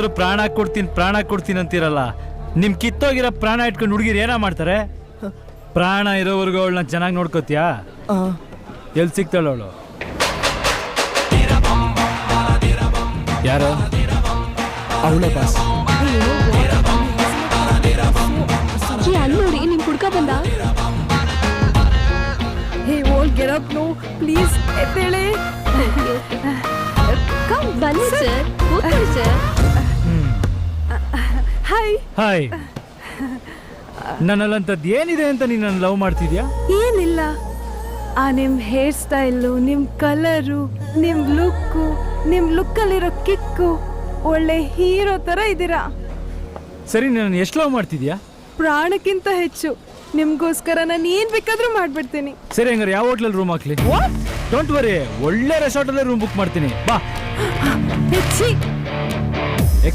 ಪ್ರಾಣ ಕೊಡ್ತೀನಿ ಅಂತೀರಲ್ಲ, ನಿಮ್ ಕಿತ್ತೋಗಿರೋ ಪ್ರಾಣ ಇಟ್ಕೊಂಡು ಹುಡುಗಿರು ಏನ ಮಾಡ್ತಾರೆ? ಪ್ರಾಣ ಇರೋವರೆಗೂ ಅವಳನ್ನ ಚೆನ್ನಾಗಿ ನೋಡ್ಕೋತೀಯಾ? ಎಲ್ಲಿ ಸಿಗ್ತಾಳ ಅವಳು? ಯಾರು? ಅವಳೇ ಬಾಸ್. ನೋಡಿ ನಿಮ್ ಹುಡ್ಕ ಬಂದ. Hey all get up no please ಎದ್ದೇಳಿ. ಕಮ್ ಬನ್ನಿ ಸರ್, ಕೂತ್ಕೊಳ್ಳಿ ಸರ್. Hi hi. ನನ್ನಲ್ಲಂಥದ್ದು ಏನಿದೆ ಅಂತ ನೀನು ನನ್ನ ಲವ್ ಮಾಡ್ತಿದ್ಯಾ? ಏನಿಲ್ಲ, ಆ ನಿಮ್ ಹೇರ್ ಸ್ಟೈಲು, ನಿಮ್ ಕಲರು, ನಿಮ್ ಲುಕ್ಕಲ್ಲಿರೋ ಕಿಕ್ಕು ಒಳ್ಳೆ ಹೀರೋ ತರ ಇದ್ದೀರಾ. ಸರಿ, ನಾನು ಎಷ್ಟು ಲವ್ ಮಾಡ್ತಿದ್ಯಾ? ಪ್ರಾಣಕ್ಕಿಂತ ಹೆಚ್ಚು. ನಿಮ್ಗೋಸ್ಕರ ನಾನು ಏನ್ ಬೇಕಾದ್ರೂ ಮಾಡ್ಬಿಡ್ತೀನಿ. ಸರಿ, ಹಂಗಾರೆ ಯಾವ ಹೋಟ್ಲಲ್ಲಿ ರೂಮ್ ಹಾಕ್ಲಿ? ಡೋಂಟ್ ವರಿ, ಒಳ್ಳೆ ರೆಸಾರ್ಟಲ್ಲೇ ರೂಮ್ ಬುಕ್ ಮಾಡ್ತೀನಿ. ಬಾ. ಹೆಚ್ಚಿ